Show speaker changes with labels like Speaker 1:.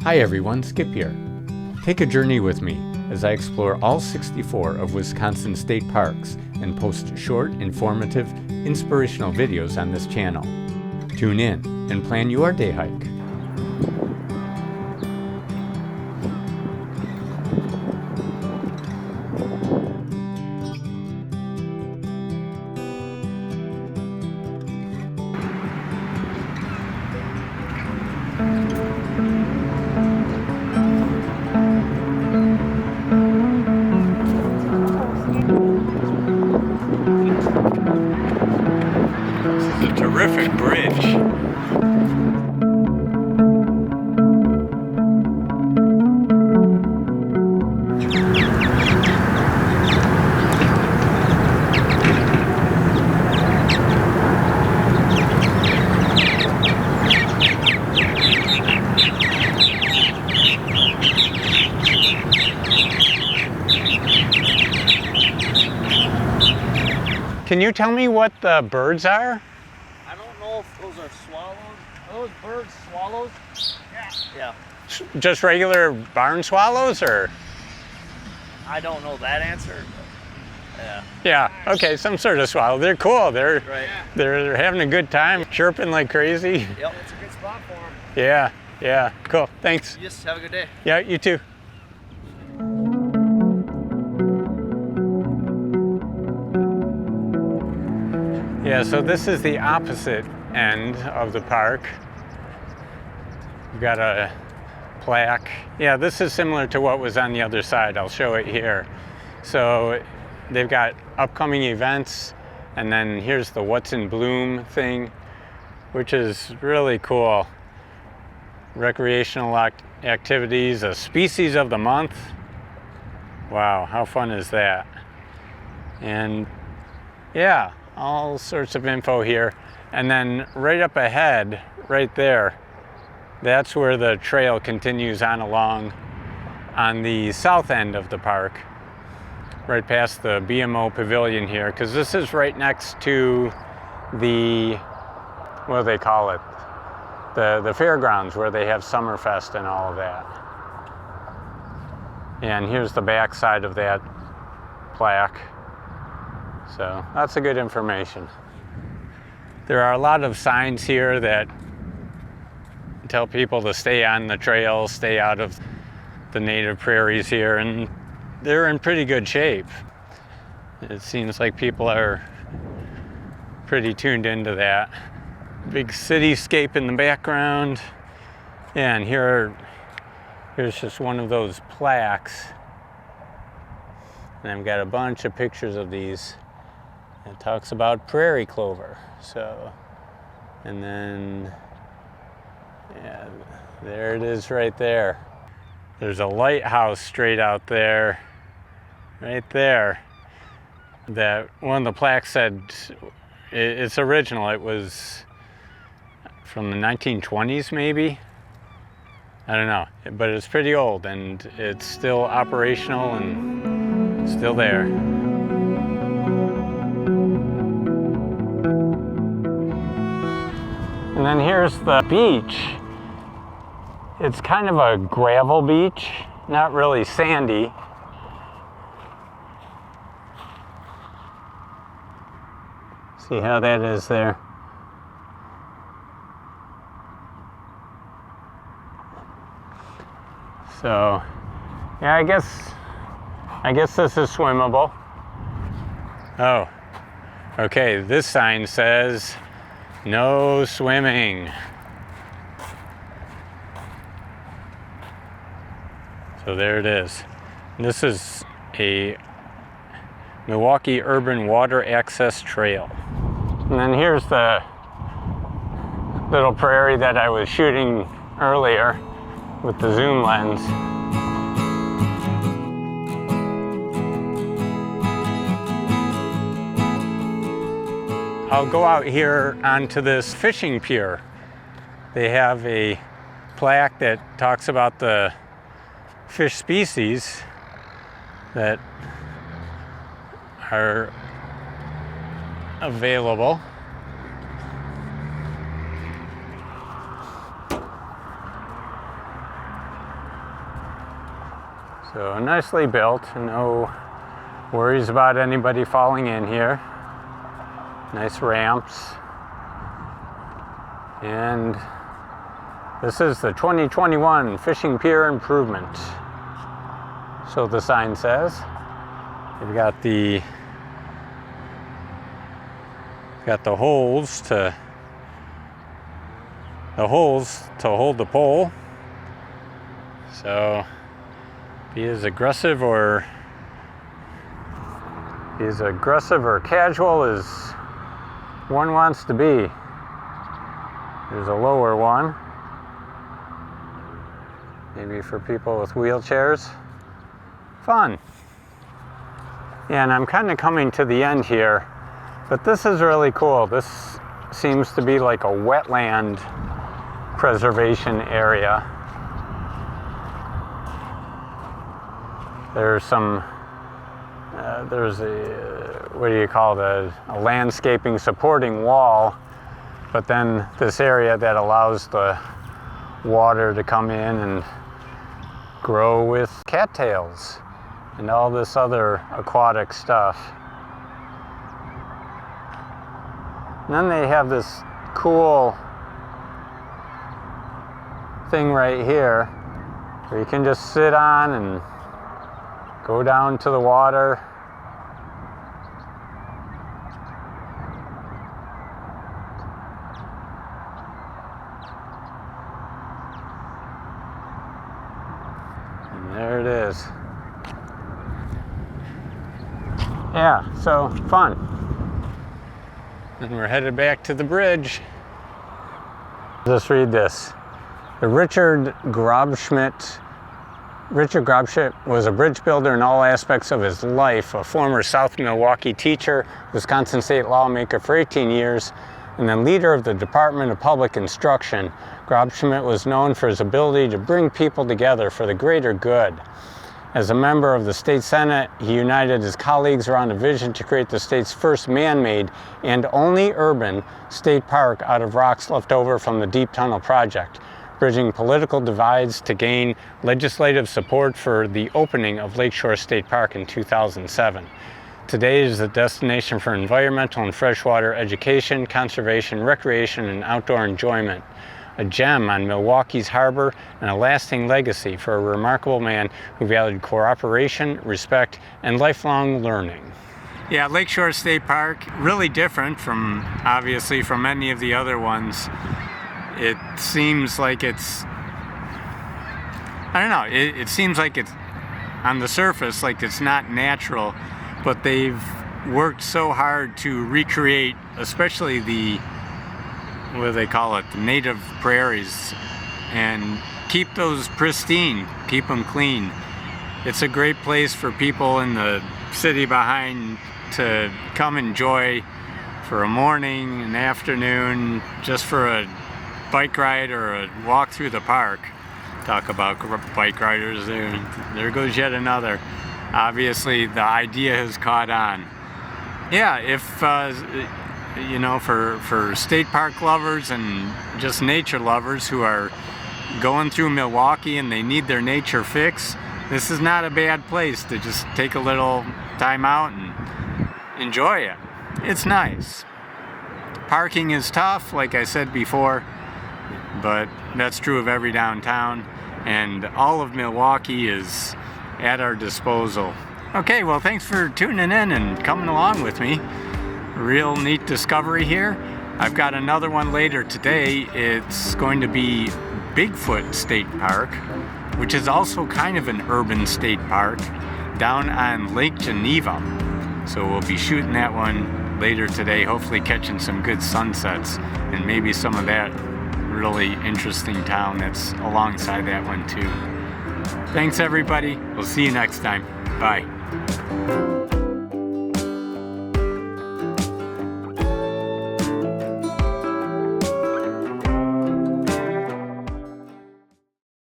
Speaker 1: Hi everyone, Skip here. Take a journey with me as I explore all 64 of Wisconsin's state parks and post short, informative, inspirational videos on this channel. Tune in and plan your day hike.
Speaker 2: This is a terrific bridge. Can you tell me what the birds are?
Speaker 3: I don't know if those are swallows. Are those birds swallows? Yeah.
Speaker 2: Just regular barn swallows, or?
Speaker 3: I don't know that answer. But
Speaker 2: Yeah, okay, some sort of swallow. They're cool. They're having a good time, chirping like crazy.
Speaker 3: Yep, it's a good spot for them.
Speaker 2: Yeah, cool. Thanks.
Speaker 3: You just have a good day.
Speaker 2: Yeah, you too. Yeah, so this is the opposite end of the park. We've got a plaque. Yeah, this is similar to what was on the other side. I'll show it here. So they've got upcoming events, and then here's the What's in Bloom thing, which is really cool. Recreational activities, a species of the month. Wow, how fun is that? And yeah, all sorts of info here. And then right up ahead, right there, that's where the trail continues on along on the south end of the park, right past the BMO pavilion here, because this is right next to the, what do they call it? The fairgrounds where they have Summerfest and all of that. And here's the back side of that plaque. So that's a good information. There are a lot of signs here that tell people to stay on the trail, stay out of the native prairies here, and they're in pretty good shape. It seems like people are pretty tuned into that. Big cityscape in the background. Yeah, and here's just one of those plaques. And I've got a bunch of pictures of these. It talks about prairie clover. So, and then, yeah, there it is right there. There's a lighthouse straight out there, right there. That one of the plaques said it's original. It was from the 1920s maybe. I don't know, but it's pretty old and it's still operational and still there. And then here's the beach. It's kind of a gravel beach, not really sandy. See how that is there. So, yeah, I guess this is swimmable. Oh, okay, this sign says no swimming. So there it is. This is a Milwaukee Urban Water Access Trail. And then here's the little prairie that I was shooting earlier with the zoom lens. I'll go out here onto this fishing pier. They have a plaque that talks about the fish species that are available. So nicely built, no worries about anybody falling in here. Nice ramps. And this is the 2021 Fishing Pier Improvement. So the sign says. You've got the holes to hold the pole. So be as aggressive or casual as one wants to be. There's a lower one, maybe for people with wheelchairs. Fun. Yeah, and I'm kind of coming to the end here, but this is really cool. This seems to be like a wetland preservation area. There's some, there's a, what do you call it, a landscaping supporting wall, but then this area that allows the water to come in and grow with cattails and all this other aquatic stuff. And then they have this cool thing right here where you can just sit on and go down to the water. And there it is. Yeah, so fun. And we're headed back to the bridge. Just read this. Richard Grobschmidt was a bridge builder in all aspects of his life, a former South Milwaukee teacher, Wisconsin state lawmaker for 18 years, and then leader of the Department of Public Instruction. Grobschmidt was known for his ability to bring people together for the greater good. As a member of the state Senate, he united his colleagues around a vision to create the state's first man-made and only urban state park out of rocks left over from the Deep Tunnel project, bridging political divides to gain legislative support for the opening of Lakeshore State Park in 2007. Today it is a destination for environmental and freshwater education, conservation, recreation, and outdoor enjoyment. A gem on Milwaukee's harbor and a lasting legacy for a remarkable man who valued cooperation, respect, and lifelong learning. Yeah, Lakeshore State Park, really different from, obviously, from any of the other ones. It seems like it's, I don't know, it seems like it's, on the surface, like it's not natural, but they've worked so hard to recreate, especially the, what do they call it, the native prairies, and keep those pristine, keep them clean. It's a great place for people in the city behind to come enjoy for a morning, an afternoon, just for a bike ride or a walk through the park. Talk about bike riders, there goes yet another. Obviously the idea has caught on. Yeah, if you know, for state park lovers and just nature lovers who are going through Milwaukee and they need their nature fix, this is not a bad place to just take a little time out and enjoy it. It's nice. Parking is tough, like I said before, but that's true of every downtown, and all of Milwaukee is at our disposal. Okay, well, thanks for tuning in and coming along with me. Real neat discovery here. I've got another one later today. It's going to be Bigfoot State Park, which is also kind of an urban state park down on Lake Geneva. So we'll be shooting that one later today, hopefully catching some good sunsets and maybe some of that really interesting town that's alongside that one too. Thanks everybody. We'll see you next time. Bye.